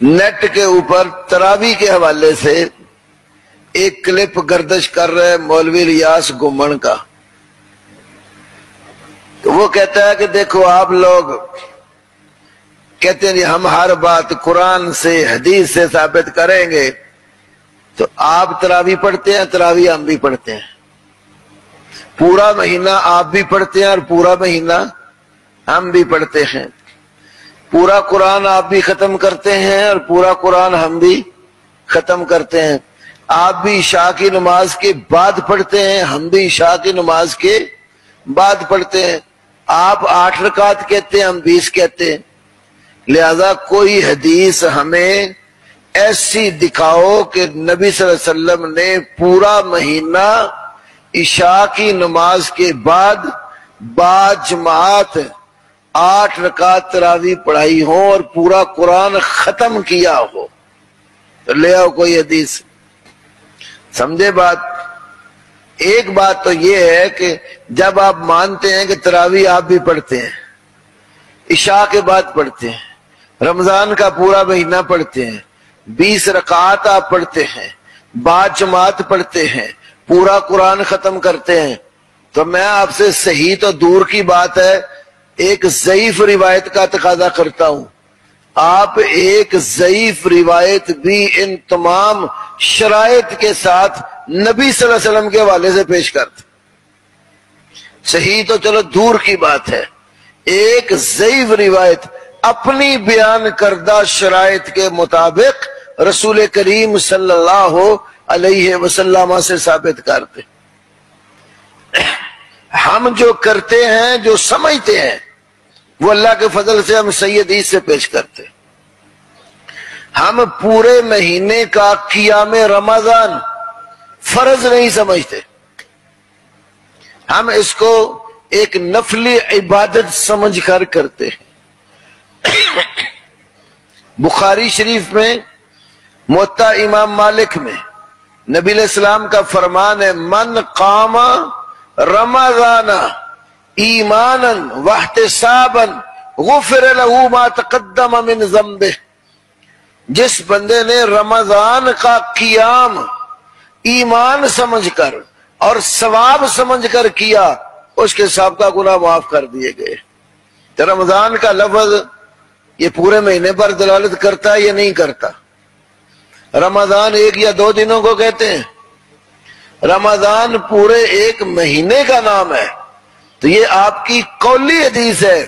Net کے اوپر تراویح کے حوالے سے ایک کلپ گردش کر رہے مولوی الیاس گمن کا. تو وہ کہتا ہے کہ دیکھو آپ لوگ کہتے ہیں جی ہم ہر بات قرآن سے حدیث سے ثابت کریں گے. تو آپ تراویح پڑھتے ہیں, تراویح ہم بھی پڑھتے ہیں, پورا مہینہ آپ بھی پڑھتے ہیں اور پورا مہینہ ہم بھی پڑھتے ہیں, پورا قرآن آپ بھی ختم کرتے ہیں اور پورا قرآن ہم بھی ختم کرتے ہیں, آپ بھی عشاء کی نماز کے بعد پڑھتے ہیں, ہم بھی عشاء کی نماز کے بعد پڑھتے ہیں, آپ 8 رکعت کہتے ہیں, ہم 20 کہتے ہیں. لہذا کوئی حدیث ہمیں ایسی دکھاؤ کہ نبی صلی اللہ علیہ وسلم نے پورا مہینہ عشاء کی نماز کے بعد جماعت 8 رکعت تراویح پڑھائی ہو اور پورا قرآن ختم کیا ہو. تو لے آؤ کوئی حدیث. سمجھے بات؟ ایک بات تو یہ ہے کہ جب آپ مانتے ہیں کہ تراویح آپ بھی پڑھتے ہیں, عشاء کے بعد پڑھتے ہیں, رمضان کا پورا مہینہ پڑھتے ہیں, 20 رکعات آپ پڑھتے ہیں, بعد جماعت پڑھتے ہیں, پورا قرآن ختم کرتے ہیں, تو میں آپ سے صحیح تو دور کی بات ہے ایک ضعیف روایت کا تقاضا کرتا ہوں. آپ ایک ضعیف روایت بھی ان تمام شرائط کے ساتھ نبی صلی اللہ علیہ وسلم کے حوالے سے پیش کرتے. صحیح تو چلو دور کی بات ہے, ایک ضعیف روایت اپنی بیان کردہ شرائط کے مطابق رسول کریم صلی اللہ علیہ وسلم سے ثابت کرتے. ہم جو کرتے ہیں, جو سمجھتے ہیں, وہ اللہ کے فضل سے ہم صحیح حدیث سے پیش کرتے. ہم پورے مہینے کا قیام رمضان فرض نہیں سمجھتے, ہم اس کو ایک نفلی عبادت سمجھ کر کرتے ہیں. بخاری شریف میں موطا امام مالک میں نبی علیہ السلام کا فرمان ہے, من قام رمضان ایمانا واحتسابا غفر له ما تقدم من ذنبه. جس بندے نے رمضان کا قیام ایمان سمجھ کر اور ثواب سمجھ کر کیا, اس کے سابقہ گناہ معاف کر دیے گئے. تو رمضان کا لفظ یہ پورے مہینے پر دلالت کرتا ہے یا نہیں کرتا؟ رمضان 1 یا 2 دنوں کو کہتے ہیں, رمضان پورے ایک مہینے کا نام ہے. تو یہ آپ کی قولی حدیث ہے,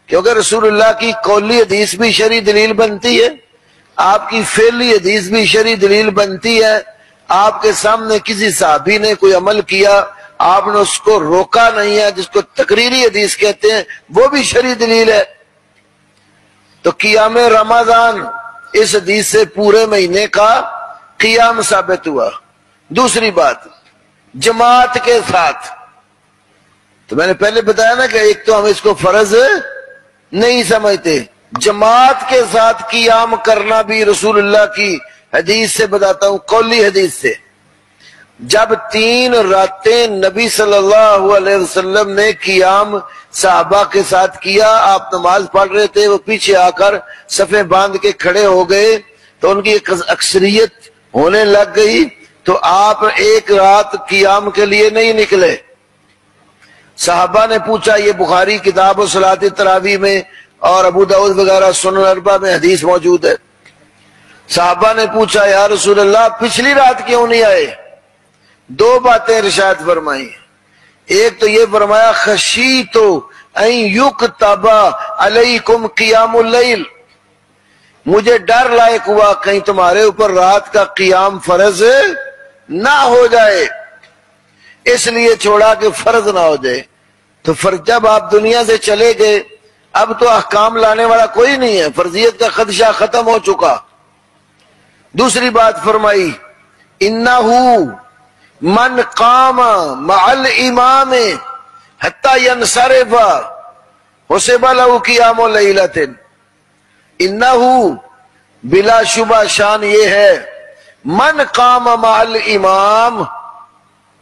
کیونکہ رسول اللہ کی قولی حدیث بھی شرعی دلیل بنتی ہے, آپ کی فعلی حدیث بھی شرعی دلیل بنتی ہے. آپ کے سامنے کسی صحابی نے کوئی عمل کیا, آپ نے اس کو روکا نہیں ہے, جس کو تقریری حدیث کہتے ہیں, وہ بھی شرعی دلیل ہے. تو قیام رمضان اس حدیث سے پورے مہینے کا قیام ثابت ہوا. دوسری بات, جماعت کے ساتھ. تو میں نے پہلے بتایا نا کہ ایک تو ہم اس کو فرض نہیں سمجھتے, جماعت کے ساتھ قیام کرنا بھی رسول اللہ کی حدیث سے بتاتا ہوں, قولی حدیث سے. جب 3 راتیں نبی صلی اللہ علیہ وسلم نے قیام صحابہ کے ساتھ کیا, آپ نماز پڑھ رہے تھے, وہ پیچھے آ کر صفیں باندھ کے کھڑے ہو گئے, تو ان کی ایک اکثریت ہونے لگ گئی, تو آپ ایک رات قیام کے لیے نہیں نکلے. صحابہ نے پوچھا, یہ بخاری کتاب و صلاۃ تراویح میں اور ابو داؤد وغیرہ سنن اربعہ میں حدیث موجود ہے. صحابہ نے پوچھا, یا رسول اللہ پچھلی رات کیوں نہیں آئے؟ 2 باتیں ارشاد فرمائی. ایک تو یہ فرمایا, خشیت ان یکتب علیکم قیام اللیل, مجھے ڈر لائق ہوا کہیں تمہارے اوپر رات کا قیام فرض نہ ہو جائے, اس لیے چھوڑا کہ فرض نہ ہو جائے. تو جب آپ دنیا سے چلے گئے, اب تو احکام لانے والا کوئی نہیں ہے, فرضیت کا خدشہ ختم ہو چکا. دوسری بات فرمائی, انہو من قام مع الامام حتی ینصرف حسب لہ قیام لیلۃ. انہو بلا شبہ شان یہ ہے, من قام مع الامام,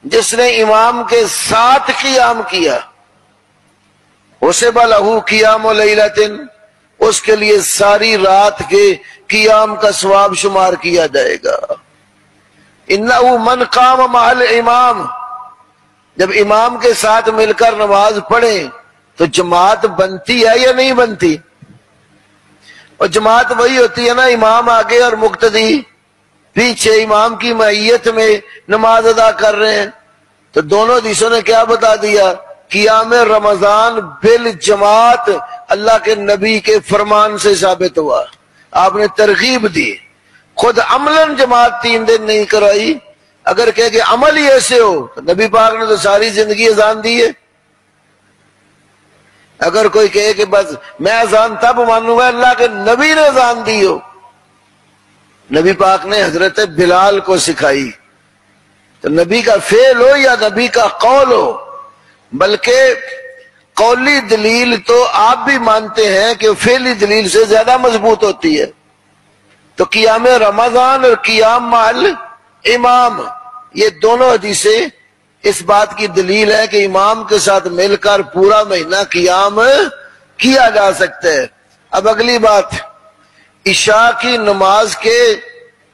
جس نے امام کے ساتھ قیام کیا, حسب لہ قیام لیلۃ, اس کے لیے ساری رات کے قیام کا ثواب شمار کیا جائے گا۔ انہ من قام مع الامام، جب امام کے ساتھ مل کر نماز پڑھیں تو جماعت بنتی ہے یا نہیں بنتی؟ اور جماعت وہی ہوتی ہے نا، امام آگے اور مقتدی پیچھے امام کی معیت میں نماز ادا کر رہے ہیں۔ تو دونوں حدیثوں نے کیا بتا دیا؟ قیام رمضان بالجماعت اللہ کے نبی کے فرمان سے ثابت ہوا، آپ نے ترغیب دی۔ خود عملاً جماعت 3 دن نہیں کرائی، اگر کہے کہ عمل ہی ایسے ہو تو نبی پاک نے تو ساری زندگی اذان دی ہے۔ اگر کوئی کہے کہ بس میں اذان تب مانوں گا اللہ کے نبی نے اذان دی ہو، نبی پاک نے حضرت بلال کو سکھائی، تو نبی کا فعل ہو یا نبی کا قول ہو، بلکہ قولی دلیل تو آپ بھی مانتے ہیں کہ فعلی دلیل سے زیادہ مضبوط ہوتی ہے۔ تو قیام رمضان اور قیام مع الامام، یہ دونوں حدیثیں اس بات کی دلیل ہے کہ امام کے ساتھ مل کر پورا مہینہ قیام کیا جا سکتا ہے۔ اب اگلی بات، عشاء کی نماز کے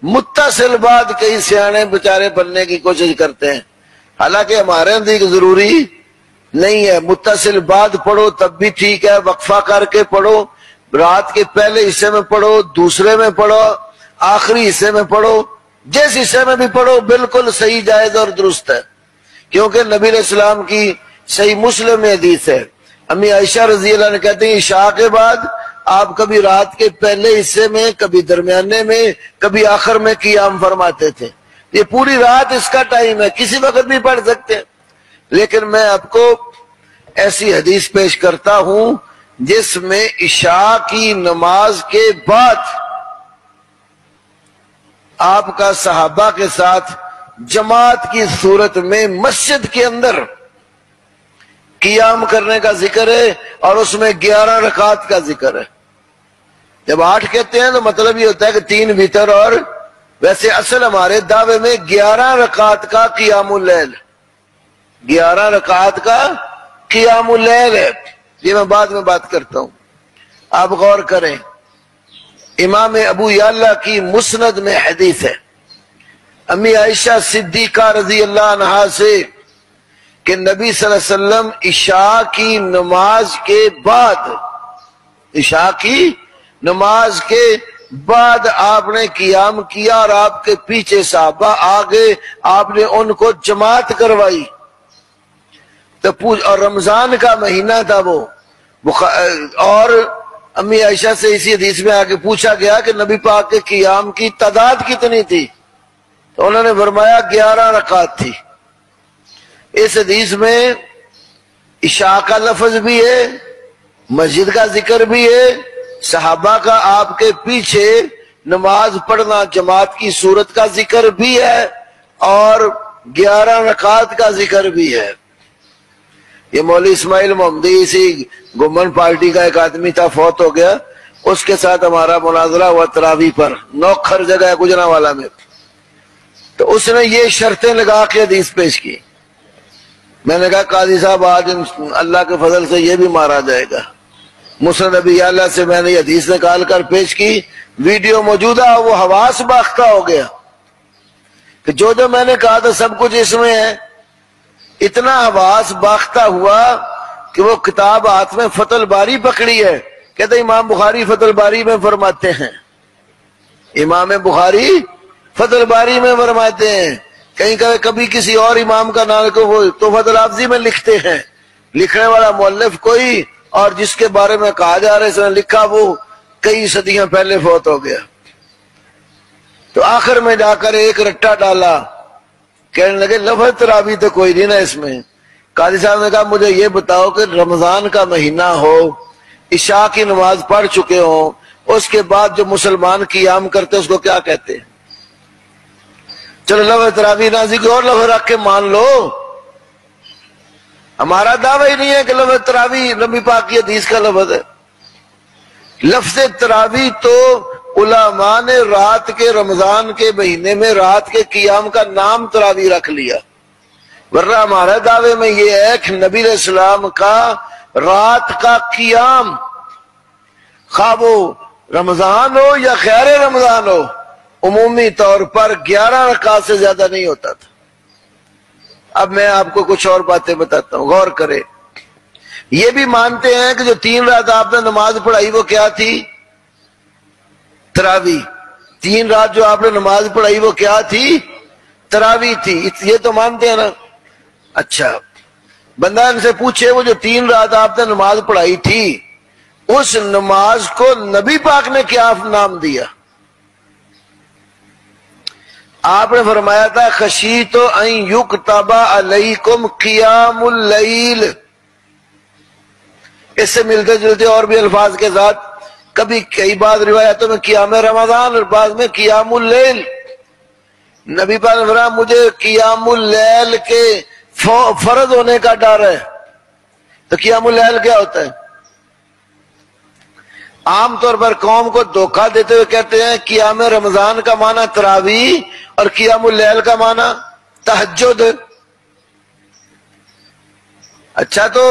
متصل بعد کئی سیانے بچارے بننے کی کوشش کرتے ہیں، حالانکہ ہمارے نزدیک ضروری نہیں ہے، متصل بعد پڑھو تب بھی ٹھیک ہے، وقفہ کر کے پڑھو، رات کے پہلے حصے میں پڑھو، دوسرے میں پڑھو، آخری حصے میں پڑھو، جس حصے میں بھی پڑھو بالکل صحیح، جائز اور درست ہے، کیونکہ نبی علیہ السلام کی صحیح مسلم میں حدیث ہے، امی عائشہ رضی اللہ عنہ کہتے ہیں عشاء کے بعد آپ کبھی رات کے پہلے حصے میں، کبھی درمیانے میں، کبھی آخر میں قیام فرماتے تھے۔ یہ پوری رات اس کا ٹائم ہے، کسی وقت بھی پڑھ سکتے ہیں، لیکن میں آپ کو ایسی حدیث پیش کرتا ہوں جس میں عشاء کی نماز کے بعد آپ کا صحابہ کے ساتھ جماعت کی صورت میں مسجد کے اندر قیام کرنے کا ذکر ہے، اور اس میں 11 رکعات کا ذکر ہے۔ جب 8 کہتے ہیں تو مطلب یہ ہوتا ہے کہ 3 وتر، اور ویسے اصل ہمارے دعوے میں 11 رکعات کا قیام اللیل، 11 رکعات کا قیام اللیل ہے، یہ میں بعد میں بات کرتا ہوں۔ آپ غور کریں، امام ابو یعلا کی مسند میں حدیث ہے امی عائشہ صدیقہ رضی اللہ عنہا سے کہ نبی صلی اللہ علیہ وسلم عشاء کی نماز کے بعد، عشاء کی نماز کے بعد آپ نے قیام کیا، اور آپ کے پیچھے صحابہ آگے، آپ نے ان کو جماعت کروائی۔ تو اور رمضان کا مہینہ تھا وہ، اور امی عائشہ سے اسی حدیث میں آگے پوچھا گیا کہ نبی پاک کے قیام کی تعداد کتنی تھی، تو انہوں نے فرمایا 11 رکعات تھی۔ اس حدیث میں عشاء کا لفظ بھی ہے، مسجد کا ذکر بھی ہے، صحابہ کا آپ کے پیچھے نماز پڑھنا جماعت کی صورت کا ذکر بھی ہے، اور 11 رکعات کا ذکر بھی ہے۔ یہ مولوی اسماعیل محمدی، اسی گمن پارٹی کا ایک آدمی تھا، فوت ہو گیا، اس کے ساتھ ہمارا مناظرہ ہوا تراویح پر، نوکھر جگہ ہے گجرانوالہ میں، تو اس نے یہ شرطیں لگا کے حدیث پیش کی۔ میں نے کہا قاضی صاحب آج اللہ کے فضل سے یہ بھی مارا جائے گا۔ مسند ابی یعلا سے میں نے یہ حدیث نکال کر پیش کی، ویڈیو موجود ہے، وہ حواس باختہ ہو گیا کہ جو میں نے کہا تھا سب کچھ اس میں ہے۔ اتنا حواس باختہ ہوا کہ وہ کتاب ہاتھ میں فتح الباری پکڑی ہے، کہتے امام بخاری فتح الباری میں فرماتے ہیں، امام بخاری فتح الباری میں فرماتے ہیں، کہیں کبھی کسی اور امام کا نام کو وہ تحفۃ الحافظی میں لکھتے ہیں، لکھنے والا مؤلف کوئی، اور جس کے بارے میں کہا جا رہا ہے اس نے لکھا وہ کئی صدیاں پہلے فوت ہو گیا۔ تو آخر میں جا کر ایک رٹا ڈالا، کہنے لگے لفظ تراویح تو کوئی نہیں نا اس میں۔ قاضی صاحب نے کہا مجھے یہ بتاؤ کہ رمضان کا مہینہ ہو، عشاء کی نماز پڑھ چکے ہوں، اس کے بعد جو مسلمان قیام کرتے اس کو کیا کہتے ہیں؟ چلو لفظ تراویح نازی کوئی اور لفظ رکھ کے مان لو، ہمارا دعویٰ ہی نہیں ہے کہ لفظ تراویح نبی پاک کی حدیث کا لفظ ہے۔ لفظ تراویح تو علماء نے رات کے رمضان کے مہینے میں رات کے قیام کا نام تراویح رکھ لیا، ورنہ ہمارے دعوے میں یہ ہے کہ نبی علیہ السلام کا رات کا قیام، خواہ وہ رمضان ہو یا غیر رمضان ہو، عمومی طور پر 11 رکعت سے زیادہ نہیں ہوتا تھا۔ اب میں آپ کو کچھ اور باتیں بتاتا ہوں، غور کرے۔ یہ بھی مانتے ہیں کہ جو 3 رات آپ نے نماز پڑھائی وہ کیا تھی؟ تراویح۔ 3 رات جو آپ نے نماز پڑھائی وہ کیا تھی؟ تراویح تھی، یہ تو مانتے ہیں نا؟ اچھا، بندہ ان سے پوچھے وہ جو 3 رات آپ نے نماز پڑھائی تھی اس نماز کو نبی پاک نے کیا نام دیا؟ آپ نے فرمایا تھا خشیت ان یکتب علیکم قیام اللیل۔ اس سے ملتے جلتے اور بھی الفاظ کے ساتھ کبھی کئی بعض روایتوں میں قیام رمضان اور بعض میں قیام اللیل۔ نبی پاک نے فرمایا مجھے قیام اللیل کے فرض ہونے کا ڈر ہے۔ تو قیام اللیل کیا ہوتا ہے؟ عام طور پر قوم کو دھوکہ دیتے ہوئے کہتے ہیں قیام رمضان کا معنی تراویح اور قیام اللیل کا معنی تہجد۔ اچھا، تو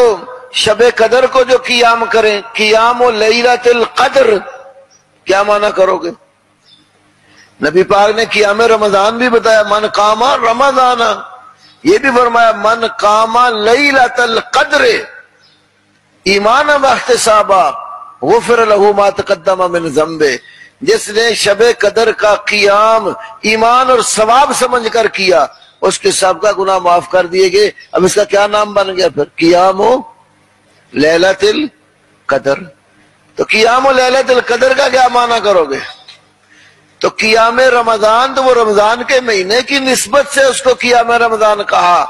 شب قدر کو جو قیام کریں، قیام لیلۃ القدر، کیا معنی کرو گے؟ نبی پاک نے قیام رمضان بھی بتایا، من قام رمضان، یہ بھی فرمایا من قام لیلۃ القدر ایمانا واحتسابا غفر له ما تقدم من ذنبہ۔ جس نے شب قدر کا قیام ایمان اور ثواب سمجھ کر کیا اس کے سب کا گناہ معاف کر دیے گئے۔ اب اس کا کیا نام بن گیا پھر؟ قیام لیلۃ القدر۔ تو قیام لیلۃ القدر کا کیا معنی کرو گے؟ تو قیام رمضان تو وہ رمضان کے مہینے کی نسبت سے اس کو قیام رمضان کہا۔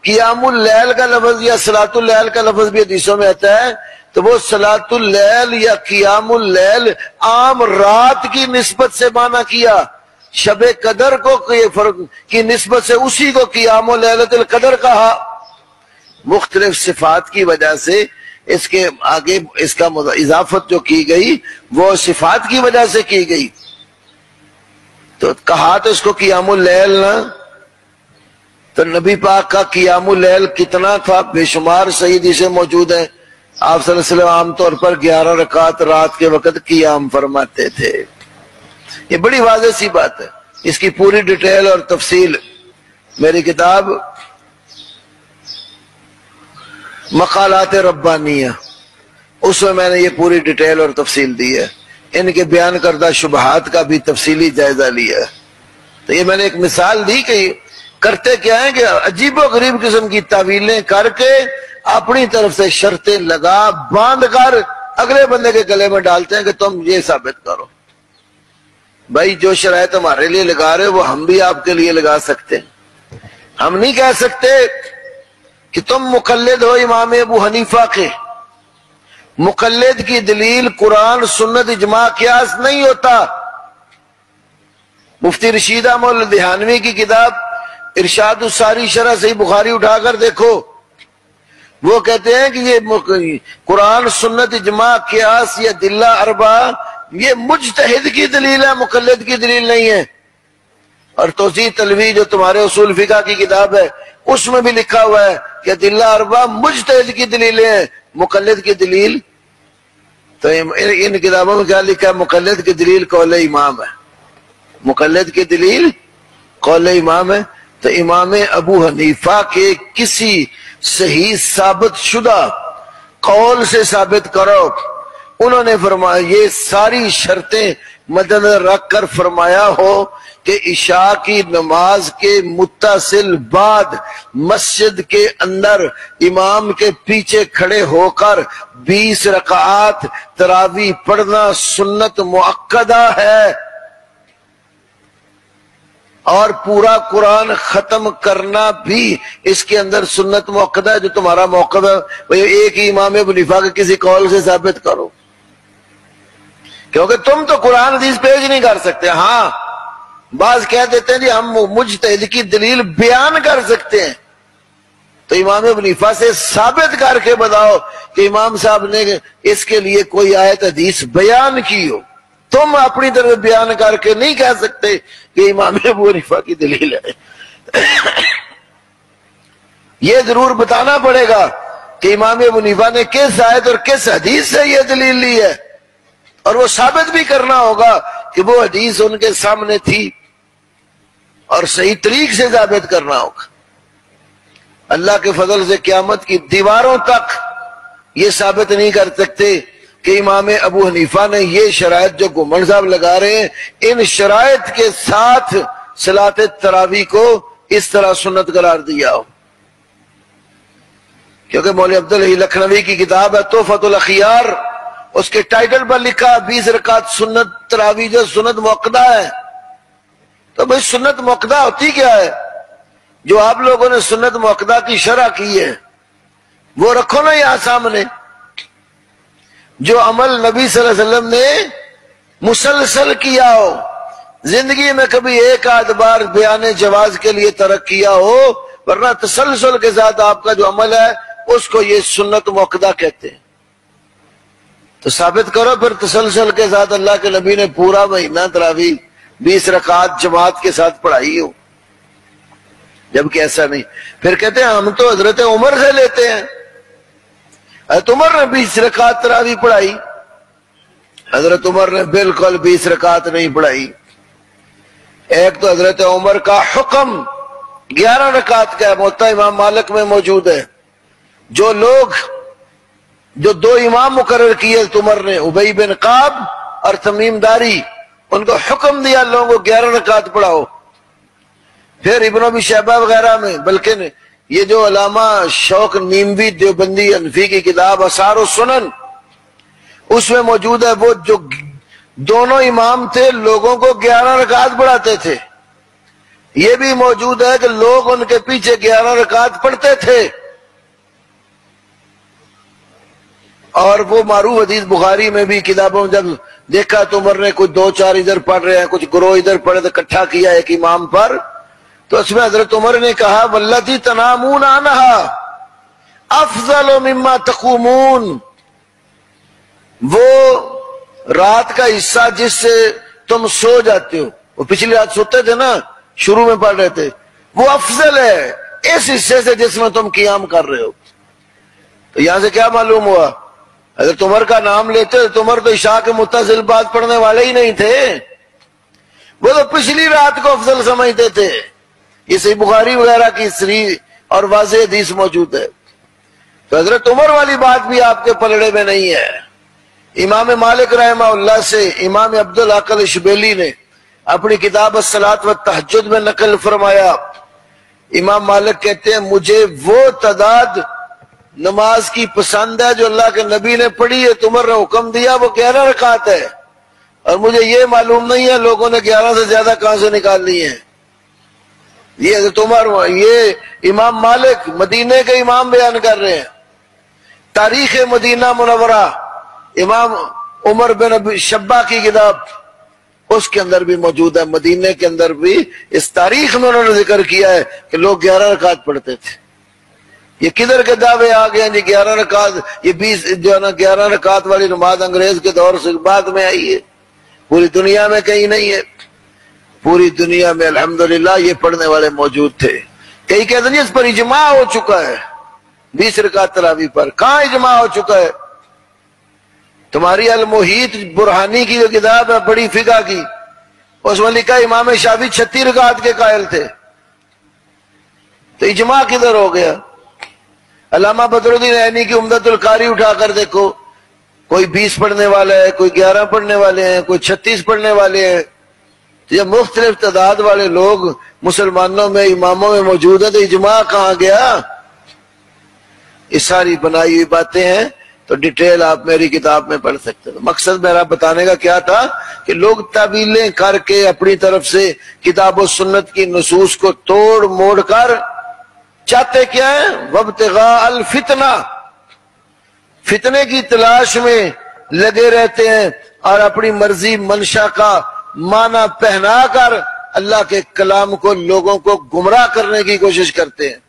قیام اللیل کا لفظ یا صلاۃ اللیل کا لفظ بھی حدیثوں میں آتا ہے، تو وہ صلاۃ اللیل یا قیام اللیل عام رات کی نسبت سے معنی کیا، شب قدر کو کی نسبت سے اسی کو قیام لیلۃ القدر کہا۔ مختلف صفات کی وجہ سے اس کے آگے اس کا اضافت جو کی گئی وہ صفات کی وجہ سے کی گئی، تو کہا تو اس کو قیام اللیل نا۔ تو نبی پاک کا قیام اللیل کتنا تھا؟ بے شمار صحیح حدیثیں موجود ہیں۔ آپ صلی اللہ علیہ وسلم عام طور پر 11 رکعت رات کے وقت قیام فرماتے تھے۔ یہ بڑی واضح سی بات ہے، اس کی پوری ڈیٹیل اور تفصیل میری کتاب مقالات ربانیہ، اس میں میں نے یہ پوری ڈیٹیل اور تفصیل دی ہے، ان کے بیان کردہ شبہات کا بھی تفصیلی جائزہ لیا ہے۔ تو یہ میں نے ایک مثال دی کہ کرتے کیا ہے کہ عجیب و غریب قسم کی تعویلیں کر کے اپنی طرف سے شرطیں لگا باندھ کر اگلے بندے کے گلے میں ڈالتے ہیں کہ تم یہ ثابت کرو۔ بھائی جو شرائط ہمارے لیے لگا رہے وہ ہم بھی آپ کے لیے لگا سکتے ہیں۔ ہم نہیں کہہ سکتے کہ تم مقلد ہو امام ابو حنیفہ کے۔ مقلد کی دلیل قرآن سنت اجماع قیاس نہیں ہوتا۔ مفتی رشید احمد دہانوی کی کتاب ارشاد الساری شرح صحیح بخاری اٹھا کر دیکھو، وہ کہتے ہیں کہ یہ قرآن سنت اجماع قیاس یا دلہ اربعہ یہ مجتہد کی دلیل ہے، مقلد کی دلیل نہیں ہے۔ اور توضیح تلوی جو تمہارے اصول فقہ کی کتاب ہے اس میں بھی لکھا ہوا ہے کہ دلہ اربعہ مجتہد کی دلیلیں ہیں، مقلد کی دلیل۔ تو ان کتابوں میں کیا لکھا ہے؟ مقلد کی دلیل قول امام ہے، مقلد کی دلیل قول امام ہے۔ تو امام ابو حنیفہ کے کسی صحیح ثابت شدہ قول سے ثابت کرو۔ انہوں نے فرمایا یہ ساری شرطیں مدنظر رکھ کر فرمایا ہو کہ عشاء کی نماز کے متصل بعد مسجد کے اندر امام کے پیچھے کھڑے ہو کر 20 رکعات تراویح پڑھنا سنت مؤکدہ ہے، اور پورا قرآن ختم کرنا بھی اس کے اندر سنت مؤکدہ ہے۔ جو تمہارا موقف ہے ایک ہی امام ابو حنیفہ کے کسی قول سے ثابت کرو، کیونکہ تم تو قرآن حدیث پیش نہیں کر سکتے۔ ہاں بعض کہہ دیتے ہیں جی ہم مجتہد کی دلیل بیان کر سکتے ہیں، تو امام ابو حنیفہ سے ثابت کر کے بتاؤ کہ امام صاحب نے اس کے لیے کوئی آیت حدیث بیان کی ہو۔ تم اپنی طرف بیان کر کے نہیں کہہ سکتے کہ امام ابو حنیفہ کی دلیل ہے۔ یہ ضرور بتانا پڑے گا کہ امام ابو حنیفہ نے کس آیت اور کس حدیث سے یہ دلیل لی ہے، اور وہ ثابت بھی کرنا ہوگا کہ وہ حدیث ان کے سامنے تھی، اور صحیح طریق سے ثابت کرنا ہوگا۔ اللہ کے فضل سے قیامت کی دیواروں تک یہ ثابت نہیں کر سکتے کہ امام ابو حنیفہ نے یہ شرائط جو گھمن صاحب لگا رہے ہیں، ان شرائط کے ساتھ صلاۃ تراویح کو اس طرح سنت قرار دیا ہو۔ کیونکہ مولوی عبدالحی لکھنوی کی کتاب ہے تحفۃ الاخیار، اس کے ٹائٹل پر لکھا 20 رکعت سنت تراویح جو سنت موقدہ ہے۔ تو بھئی سنت موقدہ ہوتی کیا ہے؟ جو آپ لوگوں نے سنت موقدہ کی شرح کی ہے وہ رکھو نا یہاں سامنے۔ جو عمل نبی صلی اللہ علیہ وسلم نے مسلسل کیا ہو، زندگی میں کبھی ایک آدھ بار بیان جواز کے لیے ترک کیا ہو، ورنہ تسلسل کے ساتھ آپ کا جو عمل ہے اس کو یہ سنت موقدہ کہتے ہیں۔ تو ثابت کرو پھر تسلسل کے ساتھ اللہ کے نبی نے پورا مہینہ تراویح 20 رکعات جماعت کے ساتھ پڑھائی ہو، جبکہ ایسا نہیں۔ پھر کہتے ہیں ہم تو حضرت عمر سے لیتے ہیں، حضرت عمر نے 20 رکعات تراویح پڑھائی۔ حضرت عمر نے بالکل 20 رکعات نہیں پڑھائی۔ ایک تو حضرت عمر کا حکم 11 رکعت کا ہے، موطا امام مالک میں موجود ہے۔ جو لوگ جو 2 امام مقرر کیے عمر نے، ابی بن کعب اور تمیم داری، ان کو حکم دیا لوگوں کو 11 رکعت پڑھاؤ۔ پھر ابن ابی شیبہ وغیرہ میں، بلکہ یہ جو علامہ شوق نیموی دیوبندی حنفی کی کتاب آثار و سنن، اس میں موجود ہے وہ جو دونوں امام تھے لوگوں کو 11 رکعت پڑھاتے تھے۔ یہ بھی موجود ہے کہ لوگ ان کے پیچھے 11 رکعت پڑھتے تھے، اور وہ معروف حدیث بخاری میں بھی کتابوں میں جب دیکھا تو عمر نے کچھ 2-4 ادھر پڑھ رہے ہیں، کچھ گروہ ادھر پڑھے تو اکٹھا کیا ایک امام پر، تو اس میں حضرت عمر نے کہا واللتی تنامون عنہا افضل مما تقومون، وہ رات کا حصہ جس سے تم سو جاتے ہو، وہ پچھلی رات سوتے تھے نا، شروع میں پڑھ رہے تھے، وہ افضل ہے اس حصے سے جس میں تم قیام کر رہے ہو۔ تو یہاں سے کیا معلوم ہوا؟ حضرت عمر کا نام لیتے تو عمر تو عشاء کے متصل بات پڑھنے والے ہی نہیں تھے، وہ تو پچھلی رات کو افضل سمجھتے تھے۔ یہ صحیح بخاری وغیرہ کی صریح اور واضح حدیث موجود ہے۔ تو حضرت عمر والی بات بھی آپ کے پلڑے میں نہیں ہے۔ امام مالک رحمہ اللہ سے امام عبدالحق الشبیلی نے اپنی کتاب الصلاۃ والتہجد میں نقل فرمایا، امام مالک کہتے ہیں مجھے وہ تعداد نماز کی پسند ہے جو اللہ کے نبی نے پڑھی ہے، عمر نے حکم دیا وہ 11 رکعت ہے، اور مجھے یہ معلوم نہیں ہے لوگوں نے 11 سے زیادہ کہاں سے نکال لی ہیں۔ یہ حضرت عمر، یہ امام مالک مدینے کے امام بیان کر رہے ہیں۔ تاریخ مدینہ منورہ امام عمر بن ابی شبہ کی کتاب، اس کے اندر بھی موجود ہے، مدینے کے اندر بھی اس تاریخ میں انہوں نے ذکر کیا ہے کہ لوگ 11 رکعت پڑھتے تھے۔ یہ کدھر کے دعوے آ گئے ہیں جی 11 رکعت، یہ 20 جو ہے نا 11 رکعت والی نماز انگریز کے دور سے بعد میں آئی ہے، پوری دنیا میں کہیں نہیں ہے۔ پوری دنیا میں الحمدللہ یہ پڑھنے والے موجود تھے۔ کئی کہتے ہیں اس پر اجماع ہو چکا ہے، 20 رکعت تراویح پر کہاں اجماع ہو چکا ہے؟ تمہاری المحیط برہانی کی جو کتاب ہے بڑی فقہ کی، اس میں لکھا امام شافعی 36 رکعت کے قائل تھے، تو اجماع کدھر ہو گیا؟ علامہ بدر الدین عینی کی عمدۃ القاری اٹھا کر دیکھو، کوئی 20 پڑھنے والا ہے، کوئی 11 پڑھنے والے ہیں، کوئی 36 پڑھنے والے ہیں۔ جب مختلف تعداد والے لوگ مسلمانوں میں اماموں میں موجود ہیں تو اجماع کہاں گیا؟ یہ ساری بنائی ہوئی باتیں ہیں، تو ڈیٹیل آپ میری کتاب میں پڑھ سکتے ہیں۔ مقصد میرا بتانے کا کیا تھا کہ لوگ تعویلیں کر کے اپنی طرف سے کتاب و سنت کی نصوص کو توڑ موڑ کر چاہتے کیا ہے؟ وابتغاء الفتنہ، فتنے کی تلاش میں لگے رہتے ہیں، اور اپنی مرضی منشا کا معنی پہنا کر اللہ کے کلام کو لوگوں کو گمراہ کرنے کی کوشش کرتے ہیں۔